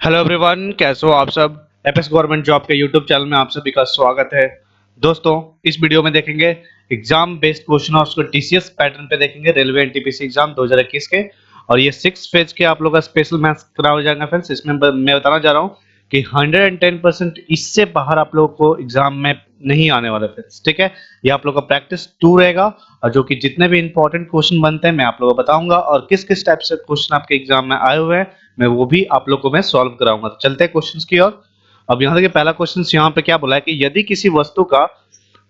Hello everyone, कैसे हो आप सब। एपीएस गवर्नमेंट जॉब के यूट्यूब चैनल में आप सभी का स्वागत है। दोस्तों, इस वीडियो में देखेंगे एग्जाम बेस्ड क्वेश्चन और उसको टीसीएस पैटर्न पे देखेंगे रेलवे एनटीपीसी एग्जाम 2021 के। और ये 6 फेज के आप लोग का स्पेशल मैथ्स करा हो जाएगा फ्रेंड्स। इसमें मैं बताना चाह रहा हूँ कि 110% इससे बाहर आप लोगों को एग्जाम में नहीं आने वाले फ्रेंड्स, ठीक है। ये आप लोग का प्रैक्टिस 2 रहेगा और जो कि जितने भी इंपॉर्टेंट क्वेश्चन बनते हैं मैं आप लोगों को बताऊंगा और किस किस टाइप से क्वेश्चन आपके एग्जाम में आए हुए हैं मैं वो भी आप लोग को मैं सॉल्व कराऊंगा। तो चलते हैं क्वेश्चंस की ओर। अब यहाँ देखिए पहला क्वेश्चन यहाँ पे क्या बोला है कि यदि किसी वस्तु का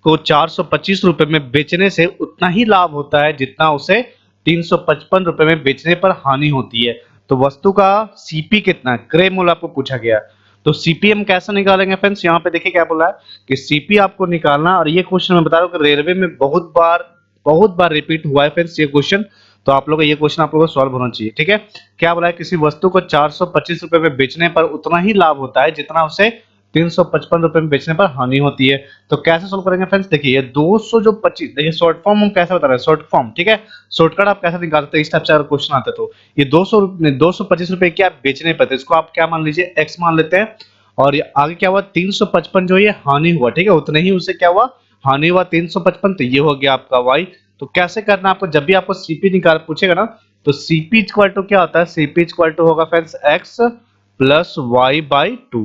को 425 रुपए में बेचने से उतना ही लाभ होता है जितना उसे 355 रुपए में बेचने पर हानि होती है, तो वस्तु का सीपी कितना है, क्रय मूल्य आपको पूछा गया है। तो सीपी हम कैसे निकालेंगे फ्रेंड्स, यहाँ पे देखिए क्या बोला है कि सीपी आपको निकालना। और ये क्वेश्चन मैं बता रहा हूँ कि रेलवे में बहुत बार रिपीट हुआ है फ्रेंड्स ये क्वेश्चन। तो आप लोग को ये क्वेश्चन आप लोगों को सॉल्व होना चाहिए, ठीक है। क्या बोला है, किसी वस्तु को 425 रुपए में बेचने पर उतना ही लाभ होता है जितना उसे 355 रुपए में बेचने पर हानि होती है। तो कैसे सोल्व करेंगे फ्रेंड्स, देखिए ये 200 जो 25, देखिए शॉर्ट फॉर्म हम कैसे बता रहे हैं, शॉर्ट फॉर्म, ठीक है। शॉर्टकट आप कैसे निकाल सकते हैं इस टाइप से अगर क्वेश्चन आते तो ये 225 रुपए क्या बेचने पर थे, इसको आप क्या मान लीजिए एक्स मान लेते हैं। और ये आगे क्या हुआ 355 जो ये हानि हुआ, ठीक है, उतने ही उसे क्या हुआ हानि हुआ 355, तो ये हो गया आपका वाई। तो कैसे करना आपको, जब भी आपको सीपी निकाल पूछेगा ना तो सीपी इक्वल टू क्या होता है, सीपी इक्वल टू होगा friends x plus y by two.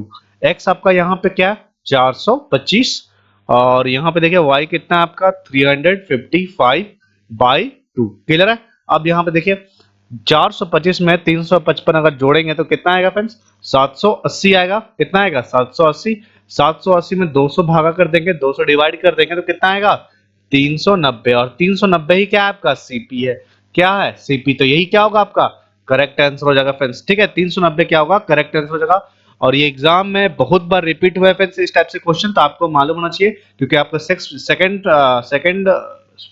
X आपका यहाँ पे क्या है 425 और यहाँ पे देखिए y कितना है आपका 355 बाई टू। क्लियर है। अब यहाँ पे देखिए 425 में 355 अगर जोड़ेंगे तो कितना आएगा फ्रेंड्स, 780 आएगा। कितना आएगा 780। 780 में 200 भागा कर देंगे, 200 डिवाइड कर देंगे तो कितना आएगा 390। और 390 ही क्या है आपका सीपी है। क्या है सीपी, तो यही क्या होगा आपका करेक्ट आंसर हो जाएगा फ्रेंड्स, ठीक है। 390 क्या होगा करेक्ट आंसर हो जाएगा। और ये एग्जाम में बहुत बार रिपीट हुआ है फ्रेंड्स इस टाइप से क्वेश्चन, तो आपको मालूम होना चाहिए क्योंकि आपका सेकंड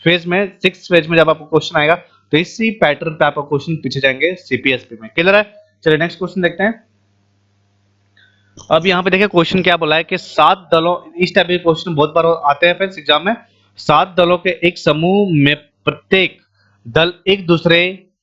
फेज में 6 फेज में जब आपको क्वेश्चन आएगा तो इसी पैटर्न पे आपका क्वेश्चन पीछे जाएंगे सीपीएसपी में। क्लियर है। चलिए नेक्स्ट क्वेश्चन देखते हैं। अब यहाँ पे देखिए क्वेश्चन क्या बोला है कि 7 दलों, इस टाइप के क्वेश्चन बहुत बार आते हैं फ्रेंड्स एग्जाम में। 7 दलों के एक समूह में प्रत्येक दल एक दूसरे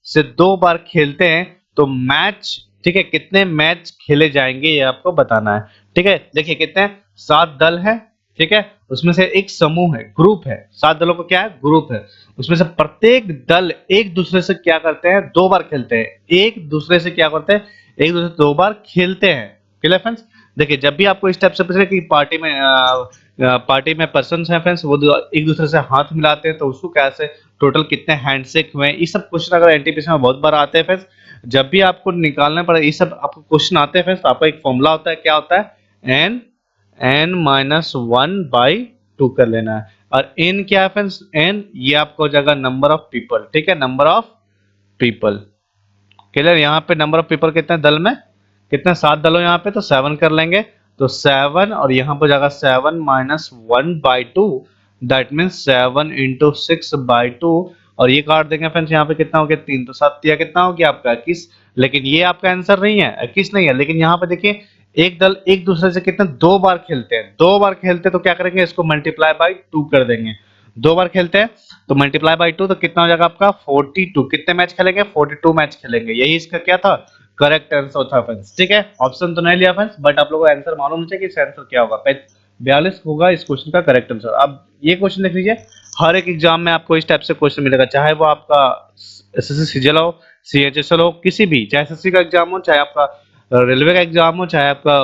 से 2 बार खेलते हैं तो मैच, ठीक है, कितने मैच खेले जाएंगे ये आपको बताना है, ठीक है। देखिए कितने 7 दल है, ठीक है, उसमें से एक समूह है, ग्रुप है। 7 दलों को क्या है ग्रुप है, उसमें से प्रत्येक दल एक दूसरे से क्या करते हैं 2 बार खेलते हैं, एक दूसरे से क्या करते हैं एक दूसरे से 2 बार खेलते हैं। Clear friends. देखिए जब भी आपको इस टाइप से पूछे कि पार्टी में पर्सन है फ्रेंड्स वो एक दूसरे से हाथ मिलाते हैं तो उसको कैसे, टोटल कितने हैंडशेक हुए हैं, ये सब क्वेश्चन अगर एनटीपीसी में बहुत बार आते हैं फ्रेंड्स। जब भी आपको निकालना पड़े ये सब आपको क्वेश्चन आते हैं फ्रेंड्स तो आपका एक फॉर्मूला होता है, क्या होता है n minus one by two कर लेना है। और एन क्या है फ्रेंड्स, एन ये आपको हो जाएगा नंबर ऑफ पीपल, ठीक है, नंबर ऑफ पीपल। क्लियर। यहाँ पे नंबर ऑफ पीपल कितने दल में, कितने 7 दलों यहाँ पे तो 7 कर लेंगे। तो 7 और यहाँ पर जाएगा 7 minus 1 by two, that mean 7 into 6 by two. और ये काट देंगे फ्रेंड्स, यहाँ पे कितना हो गया 3, तो 7 या कितना हो गया आपका 21। लेकिन ये आपका आंसर नहीं है, 21 नहीं है। लेकिन यहाँ पे देखिए एक दल एक दूसरे से कितने 2 बार खेलते हैं, 2 बार खेलते हैं तो क्या करेंगे इसको मल्टीप्लाई बाई 2 कर देंगे। 2 बार खेलते हैं तो मल्टीप्लाई बाई 2 तो कितना हो जाएगा आपका 42। कितने मैच खेलेंगे 42 मैच खेलेंगे, यही इसका क्या था करेक्ट आंसर था फ्रेंड्स, ठीक है। ऑप्शन तो नहीं लिया फ्रेंड्स बट आप लोगों को आंसर मालूम होना चाहिए कि इसका आंसर क्या होगा। 42 होगा इस क्वेश्चन का करेक्ट आंसर। अब ये क्वेश्चन देख लीजिए, हर एक एग्जाम में आपको इस टाइप से क्वेश्चन मिलेगा, चाहे वो आपका एसएससी सीजीएल हो, सीएचएसएल हो, किसी भी, चाहे एसएससी का एग्जाम हो, चाहे आपका रेलवे का एग्जाम हो, चाहे आपका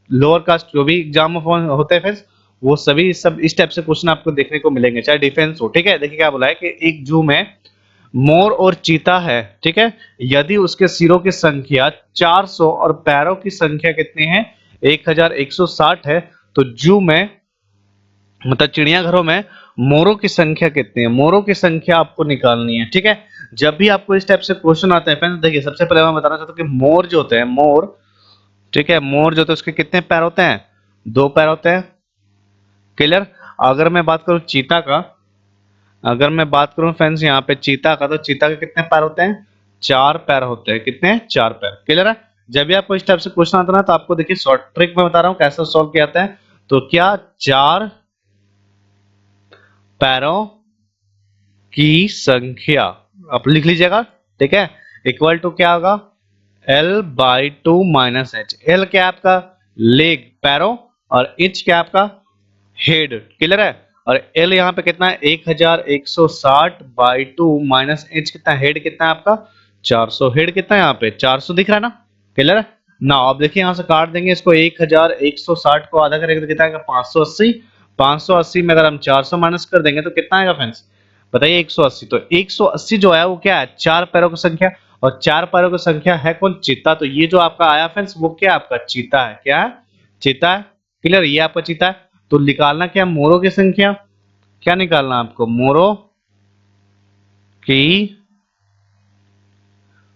लोअर कास्ट जो भी एग्जाम होते हैं फ्रेंड्स, वो सभी सब इस टाइप से क्वेश्चन आपको देखने को मिलेंगे, चाहे डिफेंस हो, ठीक है। देखिए क्या बोला है कि एक जू में मोर और चीता है, ठीक है, यदि उसके सिरों की संख्या 400 और पैरों की संख्या कितनी है 1160 है, तो जू में मतलब चिड़ियाघरों में मोरों की संख्या कितनी है, मोरों की संख्या आपको निकालनी है, ठीक है। जब भी आपको इस टाइप से क्वेश्चन आते हैं फ्रेंड्स, देखिए सबसे पहले मैं बताना चाहता हूँ कि मोर जो होते हैं मोर, ठीक है, मोर जो होते हैं उसके कितने पैर होते हैं 2 पैर होते हैं। क्लियर। अगर मैं बात करूं चीता का, अगर मैं बात करूं फ्रेंड्स यहाँ पे चीता का, तो चीता के कितने पैर होते हैं 4 पैर होते हैं। कितने 4 पैर। क्लियर है। जब भी आपको इस टाइप से क्वेश्चन आता है ना तो आपको देखिए शॉर्ट ट्रिक में बता रहा हूँ कैसे सॉल्व किया जाता है। तो क्या 4 पैरों की संख्या आप लिख लीजिएगा, ठीक है, इक्वल टू क्या होगा L by two minus H. L क्या है आपका लेग पैरों और एच क्या है आपका हेड, क्लियर है। और एल यहाँ पे कितना है 1160 बाई टू माइनस एच कितना हेड कितना है आपका 400। हेड कितना है यहाँ पे 400 दिख रहा है ना, क्लियर है ना। आप देखिए यहाँ से काट देंगे इसको 1160 को आधा करेंगे तो कितना आएगा 580। 580 में अगर हम 400 माइनस कर देंगे तो कितना आएगा फ्रेंड्स बताइए 180। तो 180 जो है वो क्या है चार पैरों की संख्या, और चार पैरों की संख्या है कौन चीता। तो ये जो आपका आया फ्रेंड्स वो क्या है आपका चीता है, क्या है चीता है, क्लियर। ये आपका चीता है। तो निकालना क्या मोरों की संख्या, क्या निकालना आपको मोरों की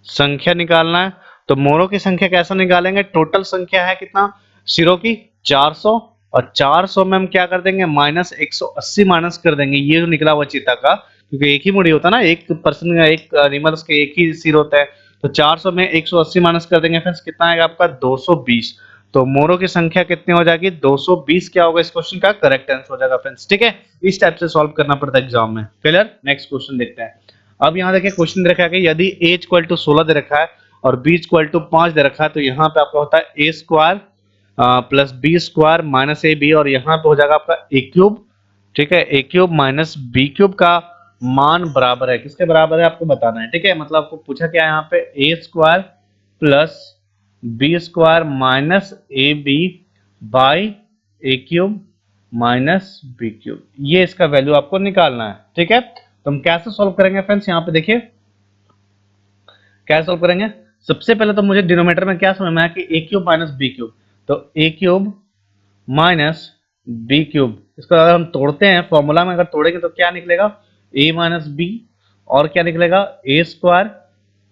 संख्या निकालना है। तो मोरों की संख्या कैसा निकालेंगे, टोटल संख्या है कितना सिरों की 400, और 400 में हम क्या कर देंगे माइनस 180 माइनस कर देंगे, ये जो निकला हुआ चीता का, क्योंकि एक ही मुड़ी होता है ना, एक पर्सन का एक एनिमल्स के एक ही सिर होता है। तो 400 में 180 माइनस कर देंगे फ्रेंड्स कितना आएगा आपका 220। तो मोरों की संख्या कितनी हो जाएगी 220, क्या होगा इस क्वेश्चन का करेक्ट आंसर हो जाएगा फ्रेंड्स, ठीक है। इस टाइप से सॉल्व करना पड़ता है एग्जाम में, क्लियर। नेक्स्ट क्वेश्चन देखते हैं। अब यहाँ देखिए क्वेश्चन दे रखा है कि यदि a इक्वल टू 16 दे रखा है और b इक्वल टू 5 दे रखा है, तो यहाँ पे आपका होता है a square plus B square minus A b, और यहाँ पे हो जाएगा आपका a क्यूब, ठीक है। a cube minus b cube का मान बराबर है किसके बराबर है आपको बताना है, ठीक है। मतलब आपको पूछा क्या है यहाँ पे a square plus B square minus A B by a cube minus b cube, ये इसका वैल्यू आपको निकालना है, ठीक है। तो हम कैसे सॉल्व करेंगे फ्रेंड्स, यहाँ पे देखिए कैसे सॉल्व करेंगे। सबसे पहले तो मुझे डिनोमिनेटर में क्या समझ में आया कि ए क्यूब माइनस बी क्यूब, तो ए क्यूब माइनस बी क्यूब, इसको अगर हम तोड़ते हैं फॉर्मूला में, अगर तोड़ेंगे तो क्या निकलेगा ए माइनस बी, और क्या निकलेगा A square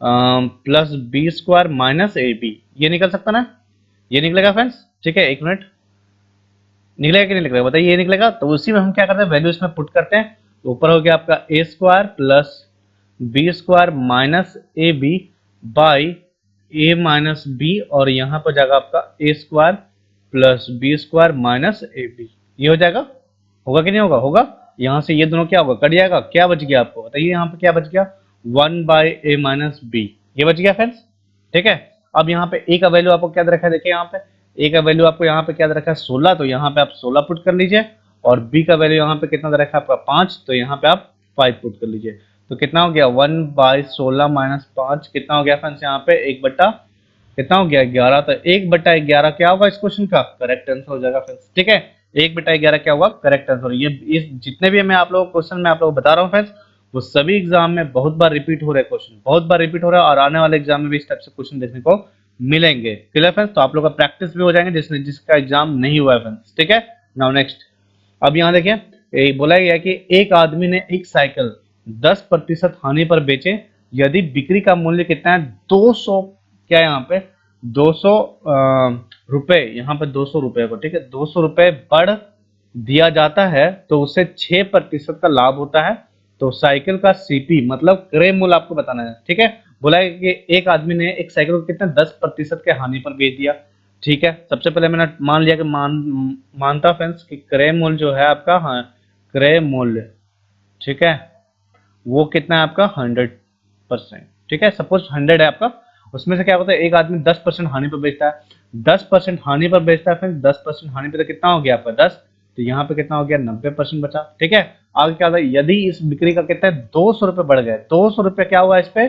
plus B square minus A B, ये निकल सकता ना, ये निकलेगा फ्रेंड्स, ठीक है। एक मिनट, निकलेगा कि नहीं निकलेगा बताइए, ये निकलेगा। तो उसी में हम क्या करते हैं वैल्यू इसमें पुट करते हैं। तो ऊपर हो गया आपका A square plus B square minus A B by A minus B, और यहाँ पर जाएगा आपका A square plus B square minus A B, ये हो जाएगा। होगा कि नहीं होगा, होगा। यहाँ से ये दोनों क्या होगा कट जाएगा, क्या बच गया आपको बताइए, यहाँ पे क्या बच गया 1 बाई ए माइनस बी, ये बच गया फ्रेंड्स, ठीक है। अब यहाँ पे ए का वैल्यू आपको क्या दे रखा है देखिए, यहाँ पे ए का वैल्यू आपको यहाँ पे क्या दे रखा है 16, तो यहाँ पे आप 16 पुट कर लीजिए, और बी का वैल्यू यहाँ पे कितना दे रखा है आपका 5, तो यहाँ पे आप 5 पुट कर लीजिए। तो कितना हो गया 1 बाई 16 माइनस 5, कितना हो गया फ्रेंड्स यहाँ पे 1 बट्टा कितना हो गया 11। तो 1 बट्टा 11 क्या होगा इस क्वेश्चन का करेक्ट आंसर हो जाएगा फ्रेंड्स, ठीक है। 1 बट्टा 11 क्या होगा करेक्ट आंसर। ये इस जितने भी मैं आप लोगों को क्वेश्चन मैं आप लोगों को बता रहा हूँ फ्रेंड्स, वो सभी एग्जाम में बहुत बार रिपीट हो रहे क्वेश्चन, बहुत बार रिपीट हो रहा है, और आने वाले एग्जाम में भी इस टाइप से क्वेश्चन देखने को मिलेंगे, क्लियर फ्रेंड्स। तो आप लोग का प्रैक्टिस भी हो जाएंगे जिसका एग्जाम नहीं हुआ है फ्रेंड्स, ठीक है। नाउ नेक्स्ट, अब यहाँ देखिए बोला गया कि एक आदमी ने एक साइकिल 10% हानि पर बेचे, यदि बिक्री का मूल्य कितना है 200, क्या यहाँ पे 200 रुपए, यहाँ पे 200 रुपए को, ठीक है 200 रुपए बढ़ दिया जाता है तो उसे 6% का लाभ होता है। तो साइकिल का सीपी मतलब क्रय मूल्य आपको बताना है, ठीक है। बोला है कि एक आदमी ने एक साइकिल को कितना 10% के हानि पर बेच दिया, ठीक है। सबसे पहले मैंने मान लिया कि मानता फ्रेंड्स कि क्रय मूल्य जो है आपका, हाँ क्रय मूल्य, ठीक है वो कितना है आपका 100%, ठीक है। सपोज 100 है आपका, उसमें से क्या होता है एक आदमी 10% हानि पर बेचता है, 10% हानि पर बेचता है, फिर 10% हानि पर तो कितना हो गया आपका 10, तो यहाँ पे कितना हो गया 90% बचा, ठीक है। आगे क्या होता है यदि इस बिक्री का कितना है 200 रुपए बढ़ गए, 200 रुपए क्या हुआ इस पे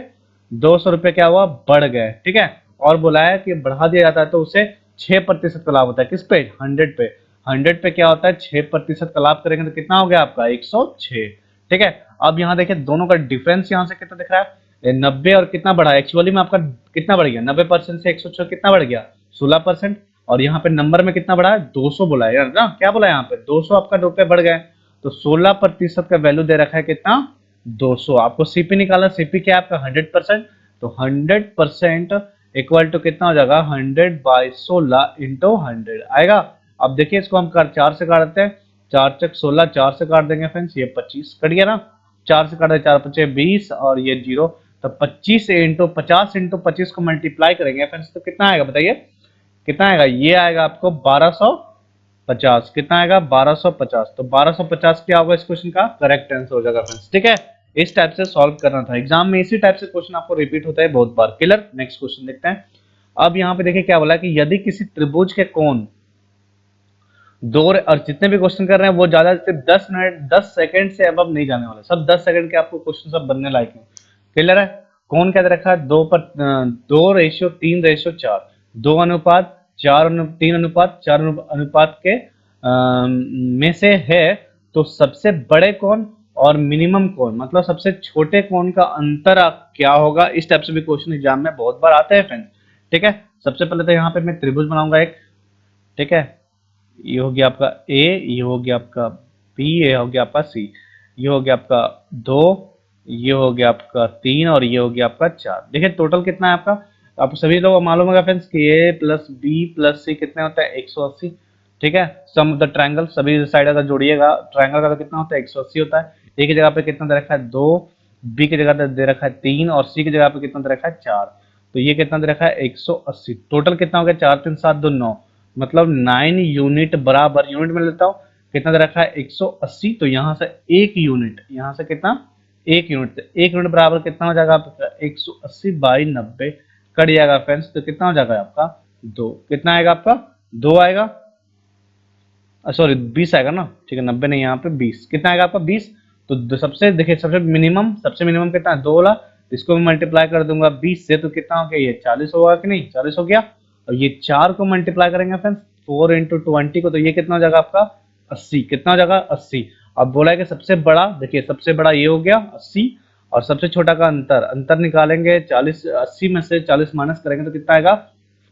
200 रुपए क्या हुआ बढ़ गए, ठीक है। और बोला है कि बढ़ा दिया जाता है तो उसे 6% का लाभ होता है, किस पे 100 पे, 100 पे क्या होता है 6% का लाभ करेंगे तो कितना हो गया आपका 106, ठीक है। अब यहाँ देखिए दोनों का डिफरेंस यहाँ से कितना दिख रहा है 90, और कितना बढ़ा एक्चुअली में आपका कितना बढ़ गया 90% से 106 कितना बढ़ गया 16%, और यहाँ पे नंबर में कितना बढ़ा है 200 बोला है ना, क्या बोला है यहाँ पे 200 आपका रुपए बढ़ गए, तो 16% का वैल्यू दे रखा है कितना 200। आपको सीपी निकालना, सीपी क्या है आपका 100%, तो 100% इक्वल टू कितना हो जाएगा 100 बाई 16 इंटू 100 आएगा। अब देखिए इसको हम कर 4 से काटते हैं, 4 चक 16, 4 से काट देंगे फ्रेंड्स ये 25 कट गया ना, 4 से काटे 4 पचे 20 और ये 0, तो 25 इंटू 50 इंटू 25 को मल्टीप्लाई करेंगे फ्रेंड्स तो कितना आएगा बताइए, कितना आएगा ये आएगा आपको 1250, कितना आएगा 1250। तो 1250 क्या होगा इस क्वेश्चन का करेक्ट आंसर हो जाएगा फ्रेंड्स, ठीक है। इस टाइप से सॉल्व करना था। एग्जाम में इसी टाइप से क्वेश्चन आपको रिपीट होता है बहुत बार। क्लियर? नेक्स्ट क्वेश्चन देखते हैं। अब यहाँ पे देखिए क्या बोला कि यदि किसी त्रिभुज के कोण दो, और जितने भी क्वेश्चन कर रहे हैं वो ज्यादा सिर्फ 10 मिनट 10 सेकंड से अब नहीं जाने वाले, सब 10 सेकंड के आपको क्वेश्चन सब बनने लायक हैं। क्लियर है? कौन क्या दे रखा है? 2:3:4, 2:3:4 के में से है, तो सबसे बड़े कौन और मिनिमम कौन, मतलब सबसे छोटे कौन का अंतर क्या होगा। इस टाइप से भी क्वेश्चन एग्जाम में बहुत बार आते हैं फ्रेंड्स। ठीक है, सबसे पहले तो यहाँ पे मैं त्रिभुज बनाऊंगा एक। ठीक है, ये हो गया आपका ए, ये हो गया आपका बी, ये हो गया आपका सी, ये हो गया आपका 2, ये हो गया आपका 3 और ये हो गया आपका 4। देखिए टोटल कितना है आपका, आपको सभी लोगों को मालूम होगा फ्रेंड्स कि ए प्लस बी प्लस सी कितने होता है? 180। ठीक है, सम ऑफ द ट्रायंगल, सभी साइड अगर जोड़िएगा ट्रायंगल का तो कितना होता है? 180 होता है। ए की जगह पे कितना दे रखा है? 2, बी की जगह पे दे रखा है 3 और सी की जगह पे कितना दे रखा है? 4। तो ये कितना दे रखा है? 180। टोटल कितना हो गया? 4 3 7 2 9, मतलब 9 यूनिट बराबर, यूनिट में लेता हूँ कितना दे रखा है? 180। तो यहाँ से एक यूनिट, यहाँ से कितना? एक यूनिट, एक यूनिट बराबर कितना हो जाएगा आपका? 180/90 कट जाएगा फ्रेंड्स। तो कितना हो जाएगा आपका? 2। कितना आएगा आपका? 2 आएगा, सॉरी 20 आएगा ना। ठीक है, 90 नहीं, यहाँ पे 20। कितना आएगा आपका? 20। तो सबसे देखिए सबसे मिनिमम कितना है? 2 वाला, तो इसको मैं मल्टीप्लाई कर दूंगा 20 से, तो कितना हो गया? ये 40 होगा कि नहीं? 40 हो गया। और ये 4 को मल्टीप्लाई करेंगे फ्रेंड्स 4 × 20 को, तो ये कितना हो जाएगा आपका? 80। कितना हो जाएगा? 80। अब बोला है कि सबसे बड़ा, देखिए सबसे बड़ा ये हो गया 80, और सबसे छोटा का अंतर, अंतर निकालेंगे 40, 80 में से 40 माइनस करेंगे तो कितना आएगा?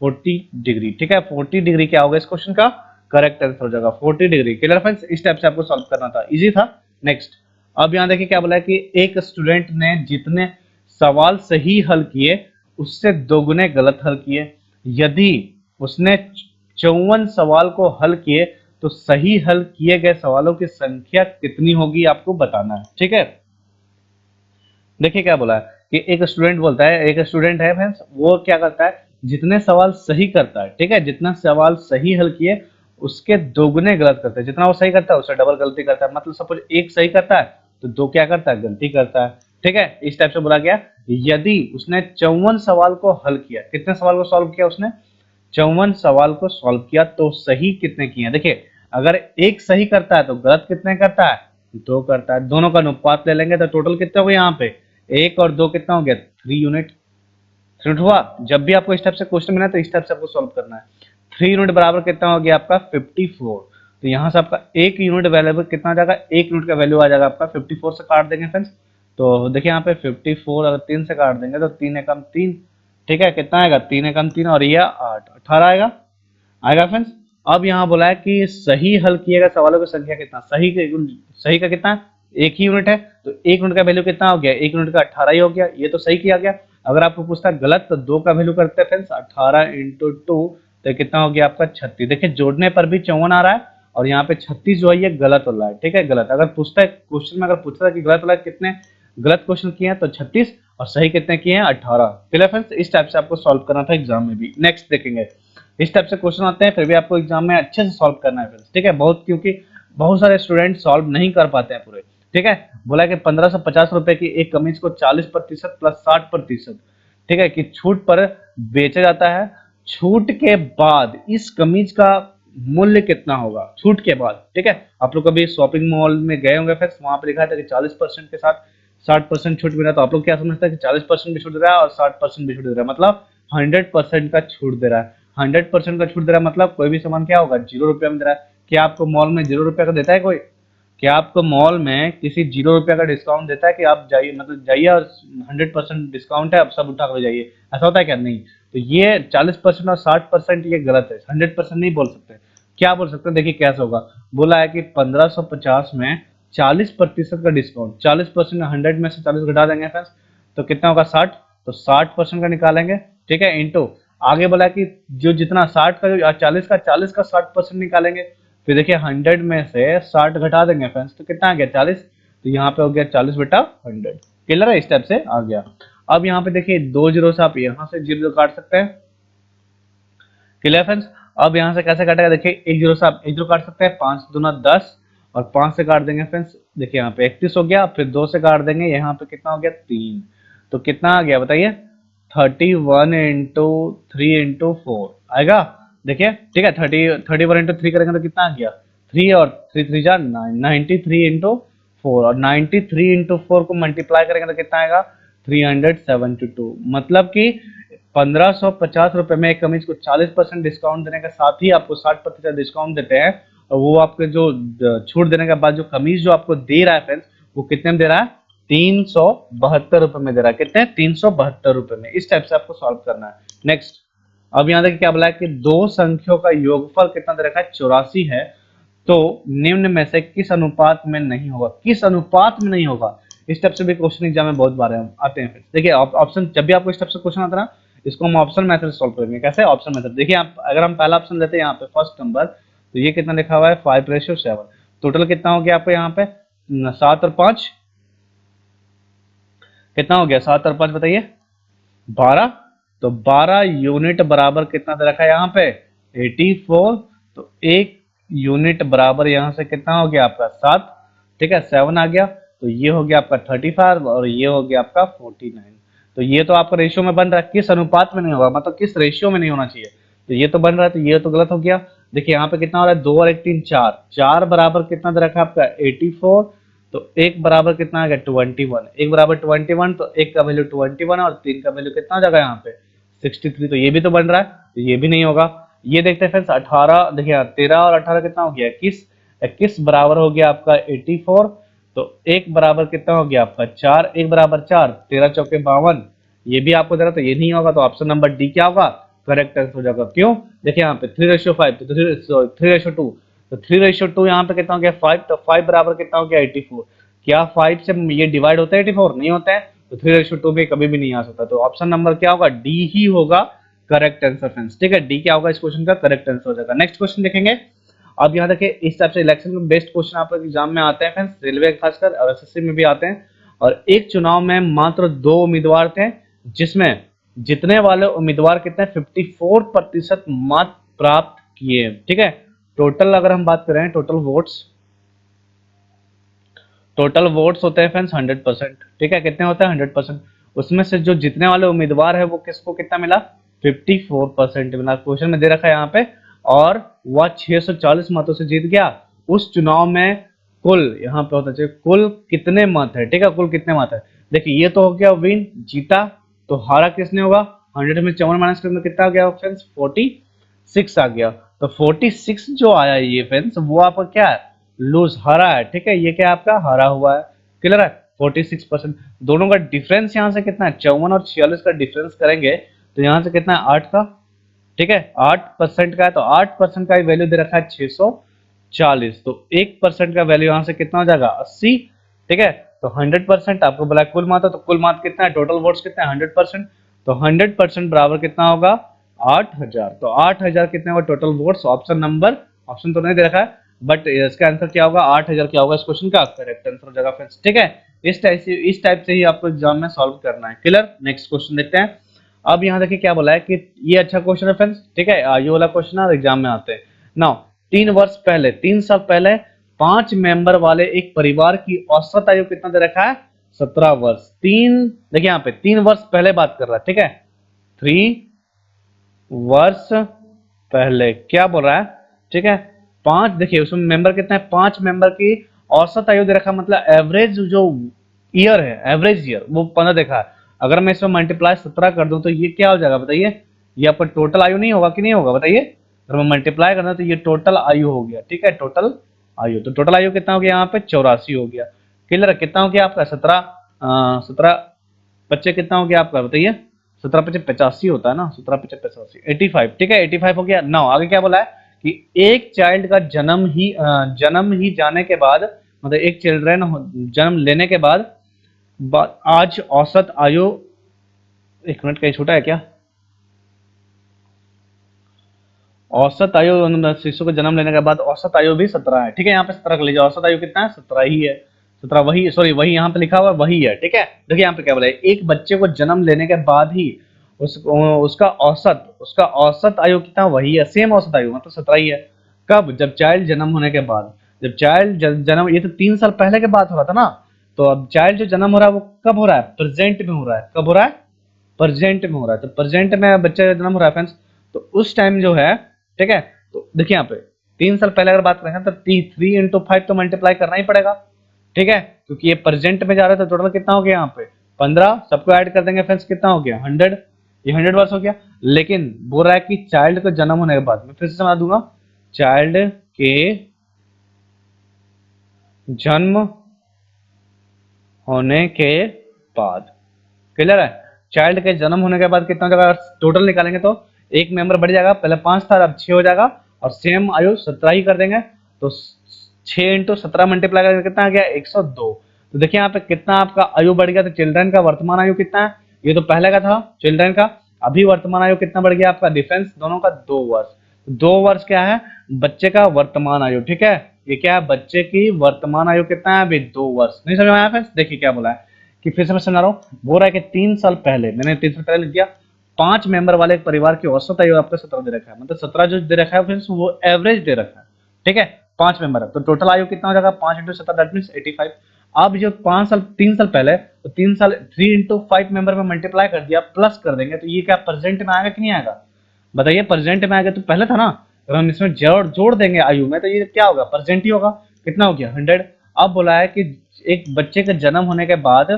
40 डिग्री। ठीक है, 40 डिग्री क्या होगा इस क्वेश्चन का? करेक्ट आंसर हो जाएगा 40 डिग्री। Clear friends? इस टाइप से आपको सॉल्व करना था, इजी था। नेक्स्ट, अब यहाँ देखिए क्या बोला है कि एक स्टूडेंट ने जितने सवाल सही हल किए उससे दोगुने गलत हल किए। यदि उसने 54 सवाल को हल किए तो सही हल किए गए सवालों की संख्या कितनी होगी आपको बताना है। ठीक है, देखिए क्या बोला है कि एक स्टूडेंट बोलता है, एक स्टूडेंट है फ्रेंड्स, वो क्या करता है? जितने सवाल सही करता है, ठीक है, जितना सवाल सही हल किए उसके दोगुने गलत करता है। जितना वो सही करता है उससे डबल गलती करता है। मतलब सपोज एक सही करता है तो दो क्या करता है? गलती करता है। ठीक है, इस टाइप से बोला गया। यदि उसने 54 सवाल को हल किया, कितने सवाल को सॉल्व किया उसने? 54 सवाल को सॉल्व किया, तो सही कितने किए हैं? देखिए अगर एक सही करता है तो गलत कितने करता है? 2 करता है। दोनों का अनुपात ले लेंगे तो टोटल कितना हो गया यहाँ पे? 1 और 2 कितना हो गया? 3 यूनिट। 3 हुआ। जब भी आपको इस टाइप से क्वेश्चन मिला तो इस टाइप से आपको सॉल्व करना है। 3 यूनिट बराबर कितना हो गया आपका? 54। तो यहाँ से आपका एक यूनिट वैल्यू कितना आ जाएगा? एक यूनिट का वैल्यू आ जाएगा आपका 54 से काट देंगे फ्रेंड्स। तो देखिए यहाँ पे 54 अगर 3 से काट देंगे तो 3 एकम 3। ठीक है, कितना आएगा? 3 एकम 3 और ये 8, 18 आएगा। आएगा फ्रेंड्स। अब यहाँ बोला है कि सही हल किए गए सवालों की संख्या कितना? सही का कितना? एक ही यूनिट है, तो एक यूनिट का वैल्यू कितना हो गया? एक यूनिट का 18 ही हो गया। ये तो सही किया गया। अगर आपको पूछता है गलत तो 2 का वैल्यू करते हैं फ्रेंड्स 18 × 2, तो कितना हो गया आपका? 36। देखिए जोड़ने पर भी 54 आ रहा है और यहाँ पे 36 जो है ये गलत हो रहा है। ठीक है, गलत। अगर पूछता है क्वेश्चन में, अगर पूछता है कि गलत वाला कितने गलत क्वेश्चन किए हैं तो 36, और सही कितने किए हैं? 18। Clear friends? इस टाइप से आपको सॉल्व करना था एग्जाम में भी। नेक्स्ट देखेंगे, इस टाइप से क्वेश्चन आते हैं फिर भी आपको एग्जाम में अच्छे से सॉल्व करना है फ्रेंड्स। ठीक है, बहुत, क्योंकि बहुत सारे स्टूडेंट सॉल्व नहीं कर पाते हैं पूरे। ठीक है, बोला कि 1550 रुपए की एक कमीज को 40% प्लस 60%, ठीक है, कि छूट पर बेचा जाता है। छूट के बाद इस कमीज का मूल्य कितना होगा? छूट के बाद। ठीक है, आप लोग कभी शॉपिंग मॉल में गए होंगे फ्रेंड्स, वहां पर लिखा था कि 40% के साथ 60% छूट मिला, तो आप लोग क्या समझते हैं कि 40% भी छूट दे रहा है और 60% भी छूट दे रहा है, मतलब 100% का छूट दे रहा है। 100% का छूट दे रहा है मतलब कोई भी सामान क्या होगा? 0 रुपया में दे रहा है। क्या आपको मॉल में 0 रुपया का देता है कोई? क्या आपको मॉल में किसी 0 रुपया का डिस्काउंट देता है कि आप जाइए, मतलब जाइए और 100% डिस्काउंट है, आप सब उठा कर जाइए? ऐसा होता है क्या? नहीं। तो ये 40% और 60% ये गलत है। 100% नहीं बोल सकते। क्या बोल सकते हैं? देखिए कैसे होगा। बोला है कि 1550 में 40% का डिस्काउंट, 40% 100 में से 40 घटा देंगे फ्रेंड्स, तो कितना होगा? 60। तो 60% का निकालेंगे। ठीक है, इंटू आगे बोला कि जो जितना 60 का, जो 40 का 60% निकालेंगे। फिर देखिए 100 में से 60 घटा देंगे फ्रेंड्स, तो कितना आ गया? 40। तो यहाँ पे हो गया 40/100। क्लियर है? इस टाइप से आ गया। अब यहाँ पे देखिए 2 जीरो से आप यहाँ से 0 काट सकते हैं। Clear friends? अब यहाँ से कैसे काटेगा? देखिए 1 जीरो से आप 1 जीरो काट सकते हैं, 5 दूना 10 और 5 से काट देंगे फ्रेंड्स, देखिए यहाँ पे 31 हो गया, फिर 2 से काट देंगे, यहाँ पे कितना हो गया 3, तो कितना आ गया बताइए 31 इंटू 3 इंटू 4 आएगा। देखिए ठीक है, 31 इंटू 3 करेंगे तो कितना आ गया 3, और 3 3 जा 9, 93 इंटू 4, और 93 इंटू 4 को मल्टीप्लाई करेंगे तो कितना आएगा 372। मतलब कि 1550 रुपए में एक कमीज को 40% डिस्काउंट देने के साथ ही आपको 60% डिस्काउंट देते हैं, और वो आपके जो छूट देने के बाद जो कमीज जो आपको दे रहा है फ्रेंड्स, वो कितने में दे रहा है 372 रुपए में दे रहा है। कितने 372 रुपए में। इस टाइप से आपको सॉल्व करना है। नेक्स्ट, अब यहाँ देखिए क्या बोला है कि दो संख्याओं का योगफल कितना दे रखा है 84 है, तो निम्न में से किस अनुपात में नहीं होगा, किस अनुपात में नहीं होगा। इस टाइप से भी क्वेश्चन एग्जाम में बहुत बार आते हैं फ्रेंड्स। देखिए ऑप्शन, जब भी आपको इस टाइप से क्वेश्चन आता है ना, इसको हम ऑप्शन मेथड से सॉल्व करेंगे। कैसे ऑप्शन मेथड, देखिए आप अगर हम पहला ऑप्शन लेते हैं यहाँ पे फर्स्ट नंबर, तो ये कितना लिखा हुआ है 5:7, टोटल कितना हो गया आपको यहाँ पे 7 और 5, कितना हो गया 7 और 5 बताइए 12, तो 12 यूनिट बराबर कितना दे रखा है यहाँ पे 84, तो एक यूनिट बराबर यहाँ से कितना हो गया आपका 7, ठीक है 7 आ गया, तो ये हो गया आपका 35 और ये हो गया आपका 49। तो ये तो आपका रेशियो में बन रहा है, किस अनुपात में नहीं होगा, मतलब किस रेशियो में नहीं होना चाहिए, तो ये तो बन रहा है, तो ये तो गलत हो गया। देखिए यहाँ पे कितना हो रहा है 2 और 1 3 4, 4 बराबर कितना दे रखा है आपका 84, तो एक बराबर कितना आ गया 21, एक बराबर 21, तो एक का वैल्यू 21 और 3 का वैल्यू कितना आ जाएगा यहाँ पे 63, तो ये भी तो बन रहा है, तो ये भी नहीं होगा। ये देखते हैं फ्रेंड्स 18, देखिए 13 और 18 कितना हो गया 21, 21 बराबर हो गया आपका 84, तो एक बराबर कितना हो गया आपका 4, एक बराबर 4, 13 चौके 52, ये भी आपको दे रहा, तो ये नहीं होगा, तो ऑप्शन नंबर डी क्या होगा करेक्ट आंसर हो जाएगा। क्यों, देखिए यहाँ पे 3:5, तो 3:2, तो 3:2 यहाँ पे कितना हो गया 5, तो 5 बराबर कितना हो गया 84, क्या 5 से ये डिवाइड होता है 84 नहीं होता है, तो 3:2 भी कभी भी नहीं आ सकता, तो ऑप्शन नंबर क्या होगा डी ही होगा करेक्ट आंसर फ्रेंड्स। ठीक है, डी क्या होगा इस क्वेश्चन का करेक्ट आंसर हो जाएगा। नेक्स्ट क्वेश्चन देखेंगे। अब यहाँ देखिए इस टाइप से इलेक्शन में बेस्ट क्वेश्चन आप एग्जाम में आते हैं फ्रेंड्स, रेलवे खासकर और एसएससी में भी आते हैं। और एक चुनाव में मात्र 2 उम्मीदवार थे, जिसमें जीतने वाले उम्मीदवार कितने 54% मत प्राप्त किए। ठीक है, टोटल अगर हम बात करें टोटल वोट्स होते हैं फ्रेंड्स 100%। ठीक है, कितने होते हैं 100%, उसमें से जो जीतने वाले उम्मीदवार है वो किसको कितना मिला 54% मिला, क्वेश्चन में दे रखा है यहाँ पे, और वह 640 मतों से जीत गया। उस चुनाव में कुल यहाँ पे होता है कुल कितने मत है। ठीक है, कुल कितने मत है, देखिए ये तो हो गया विन जीता, तो हारा किसने होगा 100 में 54 माइनस करने कितना आ गया फ्रेंड्स 46 आ गया, तो 46 जो आया ये फ्रेंड्स वो आपका क्या है लूज हरा है। ठीक है, ये क्या आपका हरा हुआ है, क्लियर है 46%। दोनों का डिफरेंस यहाँ से कितना है 54 और 46 का डिफरेंस करेंगे तो यहाँ से कितना है 8 का। ठीक है, 8% का है, तो 8% का वैल्यू दे रखा है 640, तो 1% का वैल्यू यहाँ से कितना हो जाएगा 80। ठीक है, तो 100% आपको बोला कुल मात्रा, तो कुल मात्रा कितना है टोटल वोट्स कितना है 100%, तो 100% बराबर कितना होगा 8000, तो 8000 कितने होगा total votes. Option number, option तो नहीं दे रखा है बट इसका आंसर क्या होगा 8000 क्या होगा इस क्वेश्चन का करेक्ट आंसर हो जाएगा फ्रेंड्स। ठीक है, इस टाइप से ही आपको एग्जाम में सॉल्व करना है। क्लियर, नेक्स्ट क्वेश्चन देखते हैं। अब यहाँ देखिए क्या बोला है कि ये अच्छा क्वेश्चन है फ्रेंड्स। ठीक है, ये वाला क्वेश्चन है एग्जाम में आते हैं। नाउ 3 साल पहले 5 मेंबर वाले एक परिवार की औसत आयु कितना दे रखा है 17 वर्ष। देखिए यहाँ पे 3 वर्ष पहले बात कर रहा है। ठीक है, 3 वर्ष पहले क्या बोल रहा है। ठीक है, 5 देखिए उसमें मेंबर कितना है 5 मेंबर की औसत आयु दे रखा, मतलब एवरेज जो ईयर है एवरेज ईयर वो 15 देखा है। अगर मैं इसमें मल्टीप्लाई 17 कर दूं तो ये क्या हो जाएगा बताइए, ये आपका टोटल आयु नहीं होगा कि नहीं होगा बताइए, अगर मैं मल्टीप्लाई करना तो ये टोटल आयु हो गया। ठीक है, टोटल आयु, तो टोटल आयु कितना हो गया यहाँ पे 84 हो गया। क्लियर, कितना हो गया आपका 17 बच्चे कितना हो गया आपका बताइए 17 × 5 = 85 होता है ना, 17 × 5 = 85। ठीक है, 85 हो गया। नाउ आगे क्या बोला है कि एक चाइल्ड का जन्म ही जाने के बाद, मतलब एक चिल्ड्रन जन्म लेने के बाद आज औसत आयु, 1 मिनट कहीं छूटा है क्या, औसत आयु शिशु को जन्म लेने के बाद औसत आयु भी 17 है। ठीक है, यहाँ पे 17 कर लीजिए, औसत आयु कितना है 17 ही है, 17 वही, सॉरी वही यहाँ पे लिखा हुआ वही है। ठीक है, देखिए यहाँ पे क्या बोला है एक बच्चे को जन्म लेने के बाद ही उसका औसत आयु कितना वही है, सेम औसत आयु मतलब 17 ही है। कब, जब चाइल्ड जन्म होने के बाद, जब चाइल्ड जन्म, ये तो 3 साल पहले के बात हो रहा था ना, तो अब चाइल्ड जो जन्म हो रहा है वो कब हो रहा है, प्रेजेंट में हो रहा है। कब हो रहा है, प्रेजेंट में हो रहा है। तो प्रेजेंट में बच्चे का जन्म हो रहा है फ्रेंड्स, तो उस टाइम जो है, ठीक है, तो देखिए यहाँ पे 3 साल पहले अगर बात करें तो 3 × 5 तो मल्टीप्लाई करना ही पड़ेगा, ठीक है, क्योंकि ये प्रेजेंट में जा रहा है। तो टोटल कितना हो गया यहाँ पे 15, सबको ऐड कर देंगे फ्रेंड्स, कितना हो गया 100, ये 100 वर्ष हो गया। लेकिन बोल रहा है कि चाइल्ड को जन्म होने के बाद, मैं फिर से समझा दूंगा, चाइल्ड के जन्म होने के बाद, क्लियर है, चाइल्ड के जन्म होने के बाद कितना हो जाएगा, टोटल निकालेंगे तो एक मेंबर बढ़ जाएगा, पहले 5 था अब 6 हो जाएगा, और सेम आयु 17 ही कर देंगे, तो 6 × 17 मल्टीप्लाई करके कितना आ गया 102। तो देखिए यहाँ पे कितना आपका आयु बढ़ गया। तो चिल्ड्रन का वर्तमान आयु कितना है, ये तो पहले का था चिल्ड्रन का, अभी वर्तमान आयु कितना बढ़ गया आपका, डिफरेंस दोनों का 2 वर्ष। 2 वर्ष क्या है, बच्चे का वर्तमान आयु, ठीक है, ये क्या है, बच्चे की वर्तमान आयु कितना है अभी 2 वर्ष। नहीं समझ में आया फ्रेंड्स, देखिए क्या बोला है कि फिर से मैं समझा रहा हूँ, बोल रहा है कि 3 साल पहले, मैंने 3 साल पहले लिख दिया, 5 मेंबर वाले एक परिवार की औसत आयु आपका 17 दे रखा है, मतलब 17 जो दे रखा है फ्रेंड्स वो एवरेज दे रखा है, ठीक है, 5 मेंबर है, तो टोटल आयु कितना हो जाएगा 5 × 17, दैट मीन्स 85। अब जो 3 साल पहले, तो 3 साल 3 × 5 मेंबर में मल्टीप्लाई कर दिया, प्लस कर देंगे, तो ये क्या प्रेजेंट में आएगा कि नहीं आएगा, बताइए, प्रेजेंट में आएगा। तो पहले था ना, अगर हम इसमें जोड़ जोड़ देंगे आयु में, तो ये क्या होगा, प्रेजेंट ही होगा, कितना हो गया 100। अब बोला है कि एक बच्चे के जन्म होने के बाद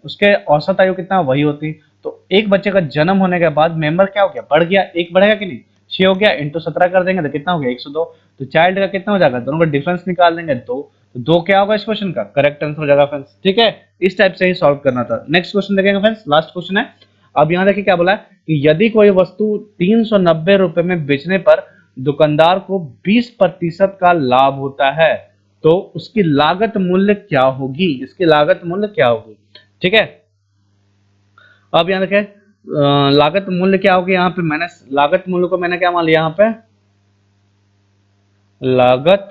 उसके औसत आयु कितना वही होती, तो एक बच्चे का जन्म होने के बाद मेंबर क्या हो गया, बढ़ गया, एक बढ़ेगा कि नहीं, 6 हो गया, इंटू 17 कर देंगे तो कितना हो गया 102। तो चाइल्ड का कितना हो जाएगा, दोनों का डिफरेंस निकाल देंगे 2, तो 2 क्या होगा इस क्वेश्चन का करेक्ट आंसर हो जाएगा फ्रेंड्स, ठीक है, इस टाइप से ही सॉल्व करना था। नेक्स्ट क्वेश्चन देखेंगे फ्रेंड्स, लास्ट क्वेश्चन है। अब यहाँ देखिए क्या बोला है कि यदि कोई वस्तु 390 रुपए में बेचने पर दुकानदार को 20% का लाभ होता है, तो उसकी लागत मूल्य क्या होगी, इसकी लागत मूल्य क्या होगी, ठीक है। अब यहाँ देखें लागत मूल्य क्या होगी, यहाँ पे मैंने लागत मूल्य को मैंने क्या मान लिया, यहाँ पे लागत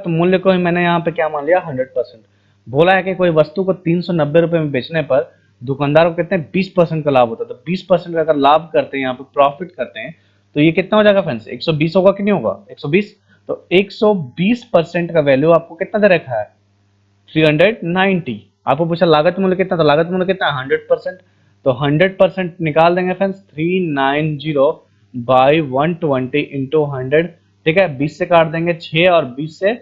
मूल्य को ही मैंने यहाँ पे क्या मान लिया 100%। बोला है कि कोई वस्तु को 390 रुपए में बेचने पर दुकानदार को कहते हैं 20% का लाभ होता है, तो 20% का अगर लाभ करते हैं, यहाँ पे प्रॉफिट करते हैं, तो ये कितना हो जाएगा फ्रेंड्स 120 होगा कि नहीं होगा 120। तो 120% का वैल्यू आपको कितना दे रखा है 390। आपको पूछा लागत मूल्य कितना, तो लागत मूल्य कितना 100%, तो 100% निकाल देंगे फ्रेंड्स 390 बाई 120 इंटू 100, ठीक है, 20 से काट देंगे 6 और 20 से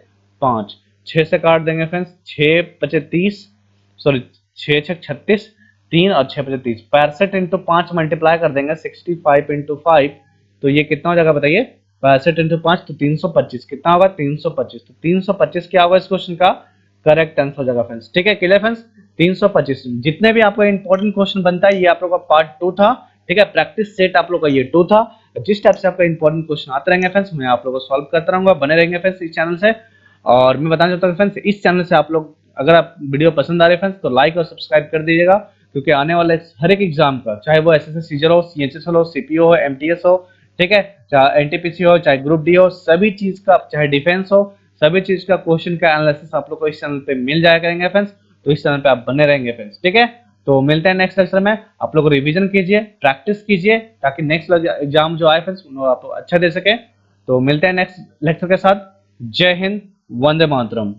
5, 6 से काट देंगे फ्रेंड्स 6 पचे 30, सॉरी 6 6 36, 3 और 6 पचे 30, 65 इंटू 5 मल्टीप्लाई कर देंगे 65 इंटू 5, तो ये कितना हो जाएगा बताइए 65 इंटू 5, तो 325, कितना होगा 325, तो 325 क्या होगा इस क्वेश्चन का करेक्ट आंसर हो जाएगा फ्रेंड्स, ठीक है, क्लियर फ्रेंड्स। 325 जितने भी आपका इंपॉर्टेंट क्वेश्चन बनता है ये आप लोग का पार्ट 2 था, ठीक है, प्रैक्टिस सेट आप लोग का ये 2 था। जिस टाइप से आपका इंपॉर्टेंट क्वेश्चन आते रहेंगे फ्रेंड्स, मैं आप लोगों को सॉल्व करता रहूंगा, बने रहेंगे फ्रेंड्स इस चैनल से। और मैं बताना चाहता हूँ फ्रेंड्स, इस चैनल से आप लोग अगर आप वीडियो पसंद आ रहे फ्रेंड्स तो लाइक और सब्सक्राइब कर दीजिएगा, क्योंकि आने वाले हर एक एग्जाम का, चाहे वो एसएससी सीजर हो, सीएचएसएल हो, सीपीओ हो, एमटीएस हो, ठीक है, चाहे एनटीपीसी हो, चाहे ग्रुप डी हो, सभी चीज का, चाहे डिफेंस हो, सभी चीज का क्वेश्चन का एनालिसिस आप लोग को इस चैनल पे मिल जाया करेंगे फ्रेंड्स, तो इस चैनल पे आप बने रहेंगे फ्रेंड्स, ठीक है। तो मिलते हैं नेक्स्ट लेक्चर में, आप लोग रिवीजन कीजिए, प्रैक्टिस कीजिए, ताकि नेक्स्ट एग्जाम जो आए फ्रेंड्स आप अच्छा दे सके। तो मिलते हैं नेक्स्ट लेक्चर के साथ, जय हिंद, वंदे मातरम।